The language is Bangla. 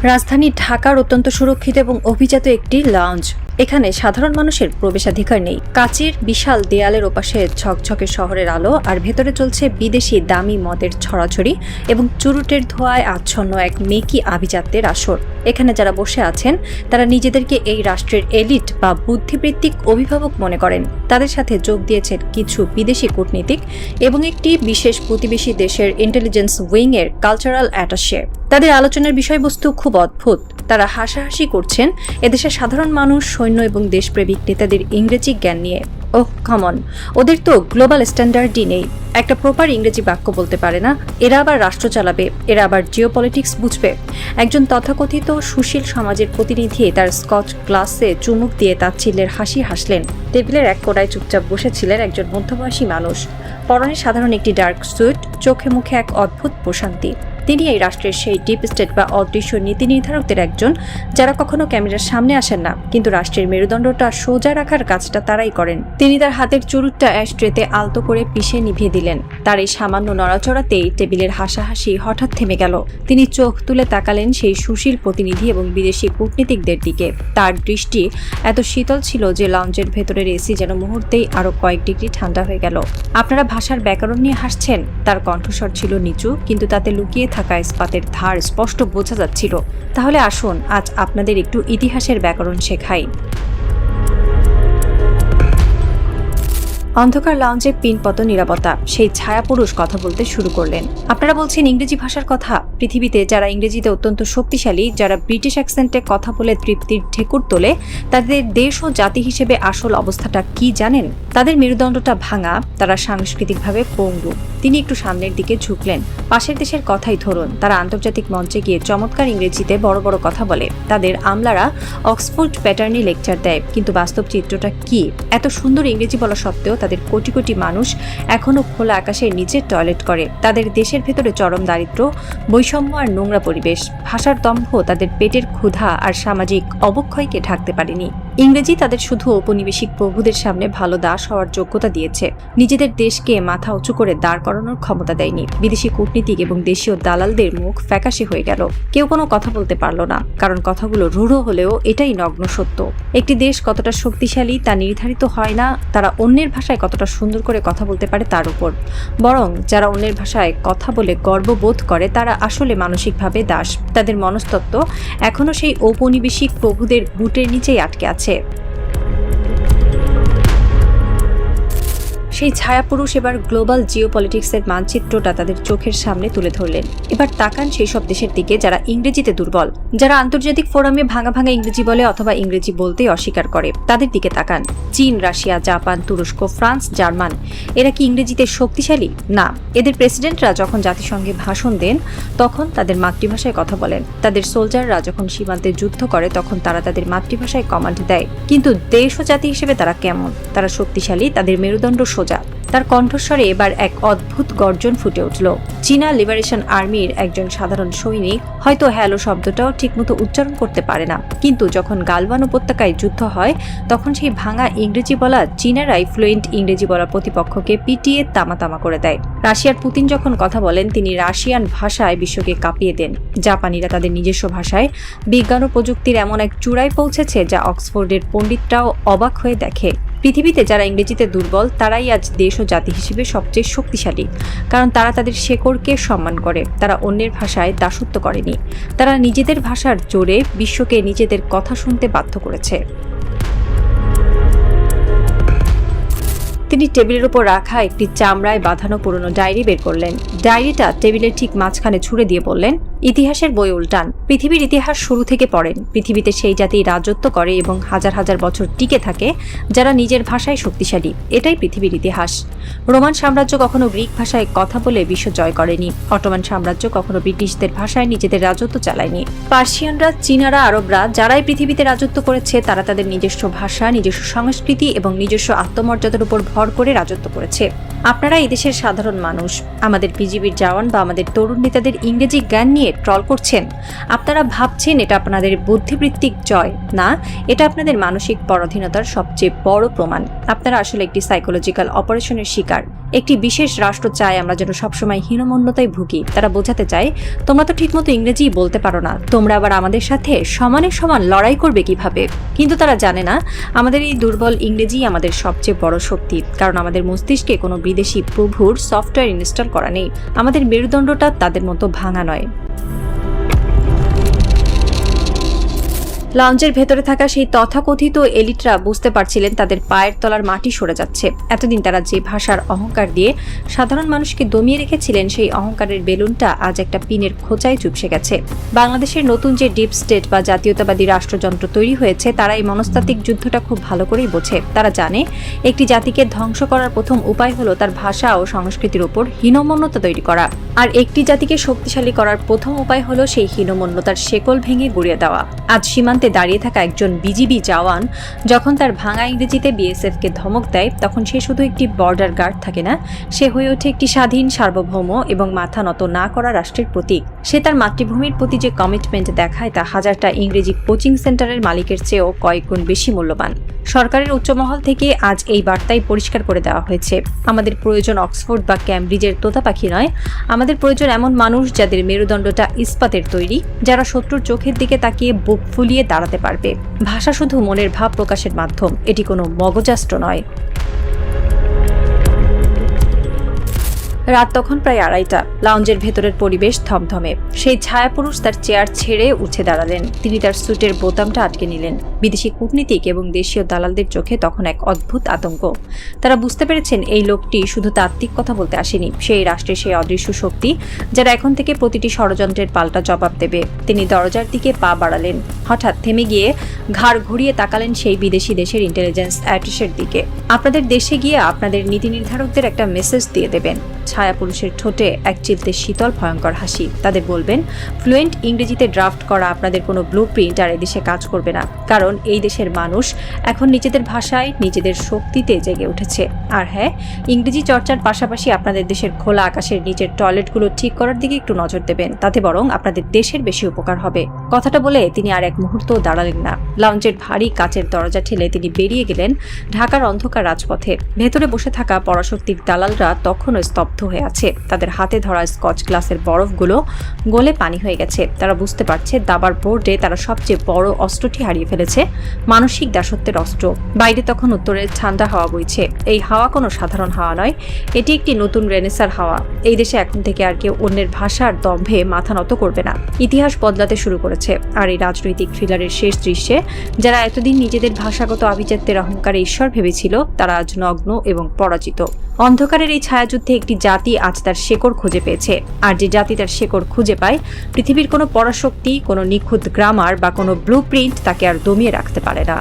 রাজধানী ঢাকার অত্যন্ত সুরক্ষিত এবং অভিজাত একটি লঞ্চ। এখানে সাধারণ মানুষের প্রবেশাধিকার নেই। কাচের বিশাল দেয়ালের ওপাশে ঝকঝকে শহরের আলো, আর ভেতরে চলছে বিদেশি দামি মদের ছড়াছড়ি এবং চুরুটের ধোঁয়ায় আচ্ছন্ন এক মেকি আভিজাত্যের আসর। এখানে যারা বসে আছেন তারা নিজেদেরকে এই রাষ্ট্রের এলিট বা বুদ্ধিবৃত্তিক অভিভাবক মনে করেন। তাদের সাথে যোগ দিয়েছেন কিছু বিদেশি কূটনীতিক এবং একটি বিশেষ প্রতিবেশী দেশের ইন্টেলিজেন্স উইং এর কালচারাল অ্যাটাশে। তাদের আলোচনার বিষয়বস্তু খুব অদ্ভুত। তারা হাসাহাসি করছেন এদেশের সাধারণ মানুষ, সৈন্য এবং দেশপ্রেমিক নেতাদের ইংরেজি জ্ঞান নিয়ে। ওহ কমন, ওদের তো গ্লোবাল স্ট্যান্ডার্ডই নেই। একটা প্রপার ইংরেজি বাক্য বলতে পারে না। এরা আবার রাষ্ট্র চালাবে, এরা আবার জিওপলিটিক্স বুঝবে। একজন তথাকথিত সুশীল সমাজের প্রতিনিধি তার স্কচ গ্লাসে চুমুক দিয়ে তাচ্ছিল্যের হাসি হাসলেন। টেবিলের এক কোণায় চুপচাপ বসেছিলেন একজন মধ্যবয়সী মানুষ। পরনে সাধারণ একটি ডার্ক স্যুট, চোখে মুখে এক অদ্ভুত প্রশান্তি। তিনি এই রাষ্ট্রের সেই ডিপ স্টেট বা অদৃশ্য নীতি নির্ধারকদের একজন, যারা কখনো ক্যামেরার সামনে আসেন না, কিন্তু রাষ্ট্রের মেরুদণ্ডটা সোজা রাখার কাজটা তারাই করেন। তিনি তার হাতের চুরুটটা অ্যাশট্রেতে আলতো করে পিষে নিভিয়ে দিলেন। তার এই সামান্য নড়াচড়াতেই টেবিলের হাসাহাসি হঠাৎ থেমে গেল। তিনি চোখ তুলে তাকালেন সেই সুশীল প্রতিনিধি এবং বিদেশি কূটনীতিকদের দিকে। তার দৃষ্টি এত শীতল ছিল যে লঞ্চের ভেতরের এসি যেন মুহূর্তেই আরো কয়েক ডিগ্রি ঠান্ডা হয়ে গেল। আপনারা ভাষার ব্যাকরণ নিয়ে হাসছেন? তার কণ্ঠস্বর ছিল নিচু, কিন্তু তাতে লুকিয়ে থাকা ইস্পাতের ধার স্পষ্ট বোঝা যাচ্ছিল। তাহলে আসুন আজ আপনাদের একটু ইতিহাসের ব্যাকরণ শেখাই। অন্ধকার লাউঞ্জে পিনপত নীরবতা। সেই ছায়া পুরুষ কথা বলতে শুরু করলেন। আপনারা বলছেন ইংরেজি ভাষার কথা? পৃথিবীতে যারা ইংরেজিতে অত্যন্ত শক্তিশালী, যারা ব্রিটিশ অ্যাকসেন্টে কথা বলে তৃপ্তির ঢেকুর তোলে, তাদের দেশ ও জাতি হিসেবে আসল অবস্থাটা কি জানেন? তাদের মেরুদণ্ডটা ভাঙা, তারা সাংস্কৃতিকভাবে পঙ্গু। তিনি একটু সামনের দিকে ঝুঁকলেন। পাশের দেশের কথাই ধরুন, তারা আন্তর্জাতিক মঞ্চে গিয়ে চমৎকার ইংরেজিতে বড় বড় কথা বলে। তাদের আমলারা অক্সফোর্ড প্যাটার্নে লেকচার দেয়, কিন্তু বাস্তব চিত্রটা কি? এত সুন্দর ইংরেজি বলা সত্ত্বেও তাদের কোটি কোটি মানুষ এখনো খোলা আকাশের নিচে টয়লেট করে। তাদের দেশের ভেতরে চরম দারিদ্র্য, বৈষম্য আর নোংরা পরিবেশ। ভাষার দম্ভ তাদের পেটের ক্ষুধা আর সামাজিক অবক্ষয়কে ঢাকতে পারেনি। ইংরেজি তাদের শুধু ঔপনিবেশিক প্রভুদের সামনে ভালো দাস হওয়ার যোগ্যতা দিয়েছে, নিজেদের দেশকে মাথা উঁচু করে দাঁড় করানোর ক্ষমতা দেয়নি। বিদেশি কূটনীতিক এবং দেশীয় দালালদের মুখ ফ্যাকাশে হয়ে গেল। কেউ কোনো কথা বলতে পারল না, কারণ কথাগুলো রূঢ় হলেও এটাই নগ্ন সত্য। একটি দেশ কতটা শক্তিশালী তা নির্ধারিত হয় না তারা অন্যের ভাষায় কতটা সুন্দর করে কথা বলতে পারে তার উপর, বরং যারা অন্যের ভাষায় কথা বলে গর্ববোধ করে তারা আসলে মানসিকভাবে দাস। তাদের মনস্তত্ত্ব এখনো সেই ঔপনিবেশিক প্রভুদের বুটের নিচেই আটকে আছে। সেই ছায়াপুরুষ এবার গ্লোবাল জিওপলিটিক্সের মানচিত্রটা তাদের চোখের সামনে তুলে ধরলেন। এবার তাকান সেই সব দেশের দিকে যারা ইংরেজিতে দুর্বল, যারা আন্তর্জাতিক ফোরামে ভাঙা ভাঙা ইংরেজি বলে অথবা ইংরেজি বলতেই অস্বীকার করে। তাদের দিকে তাকান। চীন, রাশিয়া, জাপান, তুরস্ক, ফ্রান্স, জার্মান। এরা কি ইংরেজিতে শক্তিশালী? না। এদের প্রেসিডেন্টরা যখন জাতিসংঘে ভাষণ দেন তখন তাদের মাতৃভাষায় কথা বলেন। তাদের সোলজাররা যখন সীমান্তে যুদ্ধ করে তখন তারা তাদের মাতৃভাষায় কমান্ড দেয়। কিন্তু দেশ ও জাতি হিসেবে তারা কেমন? তারা শক্তিশালী, তাদের মেরুদণ্ড সোজা। তার কণ্ঠস্বরে এবার এক অদ্ভুত গর্জন ফুটে উঠল। চীনা লিবারেশন আর্মির একজন সাধারণ সৈনিক হয়তো হ্যালো শব্দটাও ঠিকমতো উচ্চারণ করতে পারে না, কিন্তু যখন গালওয়ান উপত্যকায় যুদ্ধ হয় তখন সেই ভাঙা ইংরেজি বলা চীনারাই ফ্লুয়েন্ট ইংরেজি বলা প্রতিপক্ষকে পিটিয়ে তামাতামা করে দেয়। রাশিয়ার পুতিন যখন কথা বলেন তিনি রাশিয়ান ভাষায় বিশ্বকে কাঁপিয়ে দেন। জাপানিরা তাদের নিজস্ব ভাষায় বিজ্ঞান ও প্রযুক্তির এমন এক চূড়ায় পৌঁছেছে যা অক্সফোর্ডের পণ্ডিতরাও অবাক হয়ে দেখে। পৃথিবীতে যারা ইংরেজিতে দুর্বল তারাই আজ দেশ ও জাতি হিসেবে সবচেয়ে শক্তিশালী, কারণ তারা তাদের শেকড়কে সম্মান করে। তারা অন্যের ভাষায় দাসত্ব করেনি, তারা নিজেদের ভাষার জোরে বিশ্বকে নিজেদের কথা শুনতে বাধ্য করেছে। তিনি টেবিলের উপর রাখা একটি চামড়ায় বাঁধানো পুরনো ডায়েরি বের করলেন। ডায়েরিটা টেবিলের ঠিক মাঝখানে ছুঁড়ে দিয়ে বললেন, ইতিহাসের বই উল্টান। পৃথিবীর ইতিহাস শুরু থেকে পড়েন। পৃথিবীতে সেই জাতি রাজত্ব করে এবং হাজার হাজার বছর টিকে থাকে যারা নিজের ভাষায় শক্তিশালী। এটাই পৃথিবীর ইতিহাস। রোমান সাম্রাজ্য কখনো গ্রিক ভাষায় কথা বলে বিশ্ব জয় করেনি। অটোমান সাম্রাজ্য কখনো ব্রিটিশদের ভাষায় নিজেদের রাজত্ব চালায়নি। পার্সিয়ানরা, চীনারা, আরবরা যারাই পৃথিবীতে রাজত্ব করেছে তারা তাদের নিজস্ব ভাষা, নিজস্ব সংস্কৃতি এবং নিজস্ব আত্মমর্যাদার উপর ভর করে রাজত্ব করেছে। আপনারা এই দেশের সাধারণ মানুষ আমাদের বিজিবির জওয়ান বা আমাদের তরুণ নেতাদের ইংরেজি জ্ঞান নিয়ে ট্রল করছেন। আপনারা ভাবছেন এটা আপনাদের বুদ্ধিবৃত্তিক জয়, না, এটা আপনাদের মানসিক পরাধীনতার সবচেয়ে বড় প্রমাণ। আপনারা আসলে একটি সাইকোলজিক্যাল অপারেশনের শিকার। একটি বিশেষ রাষ্ট্র চায় আমরা যেন সবসময় হীনমন্যতায় ভুগি। তারা বোঝাতে চায় তোমরা তো ঠিকমতো ইংরেজি বলতে পারো না, তোমরা আবার আমাদের সাথে সমানে সমান লড়াই করবে কিভাবে। কিন্তু তারা জানে না আমাদের এই দুর্বল ইংরেজি আমাদের সবচেয়ে বড় শক্তি, কারণ আমাদের মস্তিষ্কে কোনো বিদেশি প্রভুর সফটওয়্যার ইনস্টল করা নেই। আমাদের মেরুদণ্ডটা তাদের মতো ভাঙা নয়। লাউঞ্জের ভেতরে থাকা সেই তথাকথিত এলিটরা বুঝতে পারছিলেন তাদের পায়ের তলার মাটি সরে যাচ্ছে। এতদিন তারা যে ভাষার অহংকার দিয়ে সাধারণ মানুষকে দমিয়ে রেখেছিলেন, সেই অহংকারের বেলুনটা আজ একটা পিনের খোঁচায় চুপসে গেছে। বাংলাদেশের নতুন যে ডিপ স্টেট বা জাতীয়তাবাদী রাষ্ট্রযন্ত্র তৈরি হয়েছে, তারা এই মনস্তাত্ত্বিক যুদ্ধটা খুব ভালো করেই বোঝে। তারা জানে একটি জাতিকে ধ্বংস করার প্রথম উপায় হলো তার ভাষা ও সংস্কৃতির উপর হীনমন্যতা তৈরি করা, আর একটি জাতিকে শক্তিশালী করার প্রথম উপায় হলো সেই হীনমন্যতার শেকল ভেঙে গুড়িয়ে দেওয়া। আজ সীমান্তে দাঁড়িয়ে থাকা একজন বিজিবি জওয়ান যখন তার ভাঙা ইংরেজিতে বিএসএফকে ধমক দেয়, তখন সে শুধু একটি বর্ডার গার্ড থাকে না, সে হয়ে ওঠে একটি স্বাধীন, সার্বভৌম এবং মাথা নত না করা রাষ্ট্রের প্রতীক। সে তার মাতৃভূমির প্রতি যে কমিটমেন্ট দেখায় তা হাজারটা ইংরেজি কোচিং সেন্টারের মালিকের চেয়েও কয়েক গুণ বেশি মূল্যবান। সরকারের উচ্চমহল থেকে আজ এই বার্তাই পরিষ্কার করে দেওয়া হয়েছে। আমাদের প্রয়োজন অক্সফোর্ড বা ক্যামব্রিজের তোতা পাখি নয়, আমাদের প্রয়োজন এমন মানুষ যাদের মেরুদণ্ডটা ইস্পাতের তৈরি, যারা শত্রুর চোখের দিকে তাকিয়ে বুক ফুলিয়ে দাঁড়াতে পারবে। ভাষা শুধু মনের ভাব প্রকাশের মাধ্যম, এটি কোনো মগজাস্ত্র নয়। রাত তখন প্রায় 2:30। লাউঞ্জের ভেতরের পরিবেশ থমথমে। সেই ছায়াপুরুষ তার চেয়ার ছেড়ে উঠে দাঁড়ালেন। তিনি তার স্যুটের বোতামটা আটকে নিলেন। বিদেশি কূটনীতিক এবং দেশীয় দালালদের চোখে তখন এক অদ্ভুত আতঙ্ক। তারা বুঝতে পেরেছেন এই লোকটি শুধু তাত্ত্বিক কথা বলতে আসেনি, সেই রাষ্ট্রের সেই অদৃশ্য শক্তি যারা এখন থেকে প্রতিটি ষড়যন্ত্রের পাল্টা জবাব দেবে। তিনি দরজার দিকে পা বাড়ালেন, হঠাৎ থেমে গিয়ে ঘাড় ঘুরিয়ে তাকালেন সেই বিদেশি দেশের ইন্টেলিজেন্স অ্যাটাশের দিকে। আপনাদের দেশে গিয়ে আপনাদের নীতি নির্ধারকদের একটা মেসেজ দিয়ে দেবেন। ছায়াপুরুষের ঠোঁটে এক চিলতে শীতল ভয়ঙ্কর হাসি। তাদের বলবেন, ফ্লুয়েন্ট ইংরেজিতে ড্রাফট করা আপনাদের কোনো ব্লু প্রিন্ট আর এদেশে কাজ করবে না, কারণ এই দেশের মানুষ এখন নিজেদের ভাষায়, নিজেদের শক্তিতে জেগে উঠেছে। আর হ্যাঁ, ইংরেজি চর্চার পাশাপাশি আপনাদের দেশের খোলা আকাশের নিচের টয়লেটগুলো ঠিক করার দিকে একটু নজর দেবেন, তাতে বরং আপনাদের দেশের বেশি উপকার হবে। কথাটা বলে তিনি আর এক মুহূর্তও দাঁড়ালেন না। লাউঞ্জের ভারী কাচের দরজা ঠেলে তিনি বেরিয়ে গেলেন ঢাকার অন্ধকার রাজপথে। ভেতরে বসে থাকা পরাশক্তির দালালরা তখনও স্তব্ধ হয়ে আছে। তাদের হাতে ধরা স্কচ গ্লাসের বরফগুলো গলে পানি হয়ে গেছে। তারা বুঝতে পারছে দাবার বোর্ডে তারা সবচেয়ে বড় অস্ত্রটি হারিয়ে ফেলেছে, মানসিক দাসত্বের অস্ত্র। বাইরে তখন উত্তরের ঠান্ডা হাওয়া বইছে। এই হাওয়া কোনো সাধারণ হাওয়া নয়, এটি একটি নতুন রেনেসার হাওয়া। এই দেশে এখন থেকে আর কেউ অন্যের ভাষার দম্ভে মাথা নত করবে না। ইতিহাস বদলাতে শুরু করেছে। আর এই রাজনৈতিক থ্রিলারের শেষ দৃশ্যে যারা এতদিন নিজেদের ভাষাগত আভিজাত্যের অহংকারে ঈশ্বর ভেবেছিল, তারা আজ নগ্ন এবং পরাজিত। অন্ধকারের এই ছায়াযুদ্ধে একটি জাতি আজ তার শেকড় খুঁজে পেয়েছে। আর যে জাতি তার শেকড় খুঁজে পায়, পৃথিবীর কোনো পরাশক্তি, কোনো নিখুঁত গ্রামার বা কোনো ব্লু প্রিন্ট তাকে আর দমিয়ে রাখতে পারে না।